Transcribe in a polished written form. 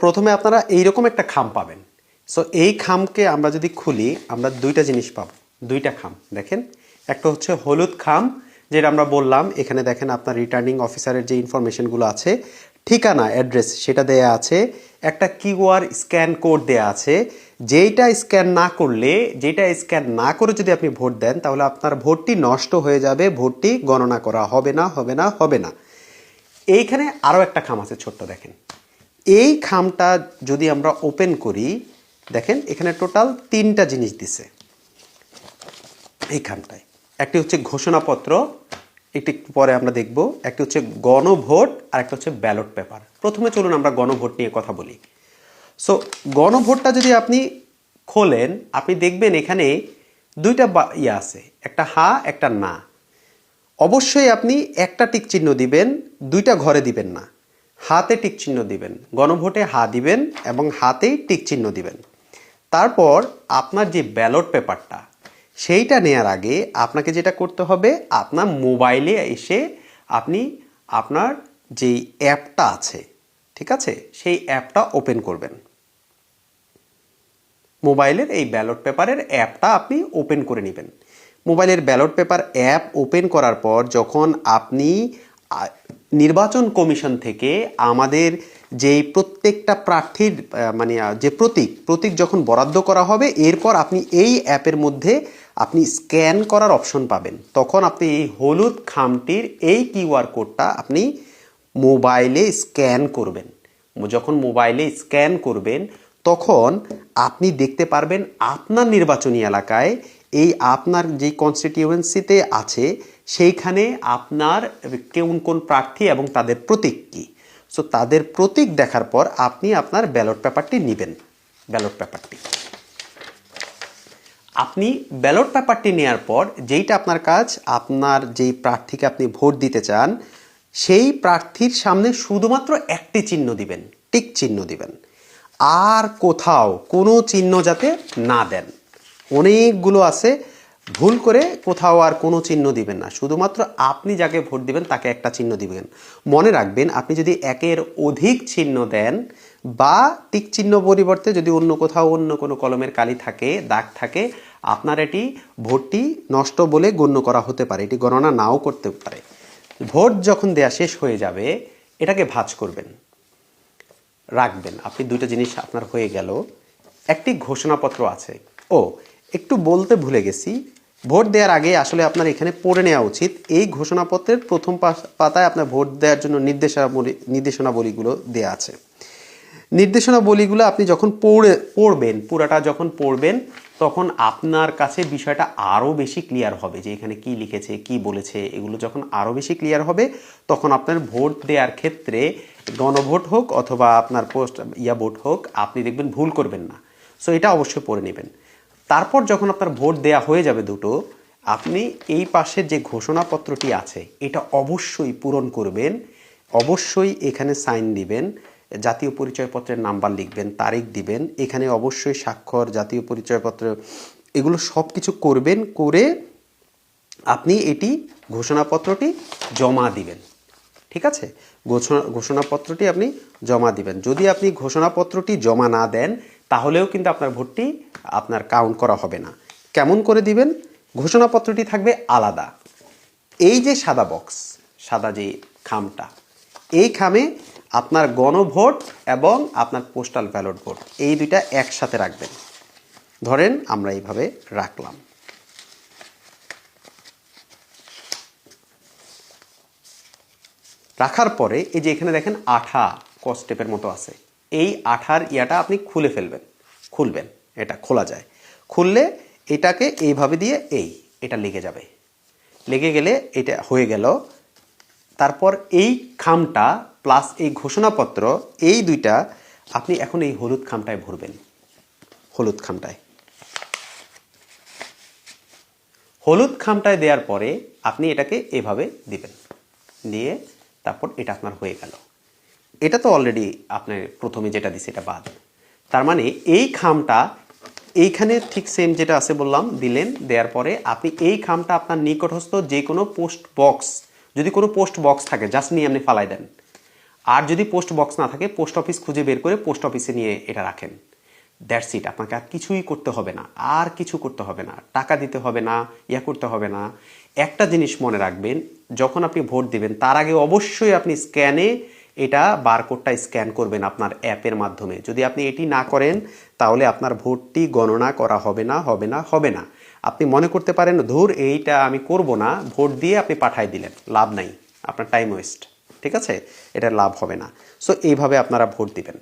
প্রথমে আপনারা এইরকম একটা খাম পাবেন। সো এই খামকে আমরা যদি খুলি আমরা দুইটা জিনিস পাবো, দুইটা খাম দেখেন। একটা হচ্ছে হলুদ খাম, যেটা আমরা বললাম এখানে দেখেন আপনার রিটার্নিং অফিসারের যে ইনফরমেশনগুলো আছে, ঠিকানা অ্যাড্রেস সেটা দেয়া আছে, একটা কিউআর স্ক্যান কোড দেয়া আছে। যেটা স্ক্যান না করে যদি আপনি ভোট দেন তাহলে আপনার ভোটটি নষ্ট হয়ে যাবে, ভোটটি গণনা করা হবে না। এইখানে আরও একটা খাম আছে ছোট্ট, দেখেন এই খামটা যদি আমরা ওপেন করি দেখেন এখানে টোটাল তিনটা জিনিস দিছে এই খামটায়। একটি হচ্ছে ঘোষণাপত্র, একটি পরে আমরা দেখব, একটি হচ্ছে গণভোট আর একটা হচ্ছে ব্যালট পেপার। প্রথমে চলুন আমরা গণভোট নিয়ে কথা বলি। সো গণভোটটা যদি আপনি খোলেন আপনি দেখবেন এখানে দুইটা আছে, একটা হা একটা না। অবশ্যই আপনি একটা টিক চিহ্ন দিবেন, দুইটা ঘরে দিবেন না। হাতে টিক চিহ্ন দিবেন, গণভোটে হা দিবেন এবং হাতেই টিক চিহ্ন দিবেন। তারপর আপনার যে ব্যালট পেপারটা সেইটা নেয়ার আগে আপনাকে যেটা করতে হবে, আপনার মোবাইলে এসে আপনি আপনার যেই অ্যাপটা আছে, ঠিক আছে, সেই অ্যাপটা ওপেন করবেন। মোবাইলের এই ব্যালট পেপারের অ্যাপটা আপনি ওপেন করে নেবেন। মোবাইলের ব্যালট পেপার অ্যাপ ওপেন করার পর যখন আপনি নির্বাচন কমিশন থেকে আমাদের যেই প্রত্যেকটা প্রার্থীর মানে যে প্রতীক যখন বরাদ্দ করা হবে, এরপর আপনি এই অ্যাপের মধ্যে আপনি স্ক্যান করার অপশন পাবেন। তখন আপনি এই হলুদ খামটির এই কিউআর কোডটা আপনি মোবাইলে স্ক্যান করবেন। যখন মোবাইলে স্ক্যান করবেন তখন আপনি দেখতে পারবেন আপনার নির্বাচনী এলাকায় এই আপনার যে কনস্টিটিউয়েন্সিতে আছে সেইখানে আপনার কোন প্রার্থী এবং তাদের প্রতীক কী। সো তাদের প্রতীক দেখার পর আপনি আপনার ব্যালট পেপারটি নেবেন। আপনি ব্যালট পেপারটি নেওয়ার পর যেইটা আপনার কাজ, আপনার যেই প্রার্থীকে আপনি ভোট দিতে চান সেই প্রার্থীর সামনে শুধুমাত্র একটি চিহ্ন দিবেন, টিক চিহ্ন দিবেন। আর কোথাও কোনো চিহ্ন যাতে না দেন। অনেকগুলো আছে, ভুল করে কোথাও আর কোনো চিহ্ন দিবেন না, শুধুমাত্র আপনি যাকে ভোট দিবেন তাকে একটা চিহ্ন দিবেন। মনে রাখবেন আপনি যদি একের অধিক চিহ্ন দেন বা টিক চিহ্ন পরিবর্তে যদি অন্য কোথাও অন্য কোনো কলমের কালি থাকে, দাগ থাকে, আপনার এটি ভোটটি নষ্ট বলে গণ্য করা হতে পারে, এটি গণনা নাও করতে পারে। ভোট যখন দেয়া শেষ হয়ে যাবে এটাকে ভাঁজ করবেন, রাখবেন। আপনি দুইটা জিনিস আপনার হয়ে গেল। একটি ঘোষণাপত্র আছে। একটু বলতে ভুলে গেছি, ভোট দেওয়ার আগে আসলে আপনার এখানে পড়ে নেওয়া উচিত। এই ঘোষণাপত্রের প্রথম পাতায় আপনার ভোট দেওয়ার জন্য নির্দেশনাবলীগুলো দেয়া আছে। নির্দেশনাবলীগুলো আপনি যখন পড়বেন, পুরাটা যখন পড়বেন তখন আপনার কাছে বিষয়টা আরও বেশি ক্লিয়ার হবে যে এখানে কি লিখেছে, কি বলেছে। এগুলো যখন আরও বেশি ক্লিয়ার হবে তখন আপনার ভোট দেওয়ার ক্ষেত্রে গণভোট হোক অথবা আপনার ভোট হোক, আপনি দেখবেন ভুল করবেন না। সো এটা অবশ্যই পড়ে নেবেন। তারপর যখন আপনার ভোট দেয়া হয়ে যাবে দুটো, আপনি এই পাশের যে ঘোষণাপত্রটি আছে এটা অবশ্যই পূরণ করবেন। অবশ্যই এখানে সাইন দিবেন, জাতীয় পরিচয়পত্রের নাম্বার লিখবেন, তারিখ দিবেন, এখানে অবশ্যই স্বাক্ষর, জাতীয় পরিচয়পত্র, এগুলো সব কিছু করবেন। করে আপনি এটি ঘোষণাপত্রটি জমা দিবেন। ঠিক আছে, ঘোষণাপত্রটি আপনি জমা দিবেন। যদি আপনি ঘোষণাপত্রটি জমা না দেন তাহলেও কিন্তু আপনার ভোটটি আপনার কাউন্ট করা হবে না। কেমন করে দিবেন? ঘোষণাপত্রটি থাকবে আলাদা। এই যে সাদা বক্স, সাদা যে খামটা, এই খামে আপনার গণভোট এবং আপনার পোস্টাল ব্যালট ভোট এই দুইটা একসাথে রাখবেন। ধরেন আমরা এইভাবে রাখলাম। রাখার পরে এই যে এখানে দেখেন আঠা কস্টেপের মতো আছে, এই আঠার ইয়াটা আপনি খুলবেন, এটা খোলা যায়। খুললে এটাকে এইভাবে দিয়ে এটা লেগে যাবে। লেগে গেলে এটা হয়ে গেল। তারপর এই খামটা প্লাস এই ঘোষণাপত্র এই দুইটা আপনি এখন এই হলুদ খামটায় ভরবেন। হলুদ খামটায় দেওয়ার পরে আপনি এটাকে এভাবে দিবেন, দিয়ে তারপর এটা আপনার হয়ে গেল। এটা তো অলরেডি আপনার প্রথমে যেটা দিছে এটা বাদ। তার মানে এই খামটা এইখানে ঠিক সেম যেটা আছে বললাম দিলেন। দেওয়ার পরে আপনি এই খামটা আপনার নিকটস্থ যে কোনো পোস্ট বক্স, যদি কোনো পোস্ট বক্স থাকে জাস্ট নিয়ে আপনি ফালাই দেন। আর যদি পোস্ট বক্স না থাকে পোস্ট অফিস খুঁজে বের করে পোস্ট অফিসে নিয়ে এটা রাখেন। That's it. আপনাকে আর কিছুই করতে হবে না, আর কিছু করতে হবে না, টাকা দিতে হবে না, করতে হবে না। একটা জিনিস মনে রাখবেন, যখন আপনি ভোট দিবেন তার আগে অবশ্যই আপনি স্ক্যানে এটা বারকোডটা স্ক্যান করবেন আপনার অ্যাপের মাধ্যমে। যদি আপনি এটি না করেন তাহলে আপনার ভোটটি গণনা করা হবে না, হবে না, হবে না। আপনি মনে করতে পারেন ধুর এইটা আমি করব না, ভোট দিয়ে আপনি পাঠাই দিলেন, লাভ নাই, আপনার টাইম ওয়েস্ট। ঠিক আছে, এটা লাভ হবে না। সো এইভাবে আপনারা ভোট দিবেন।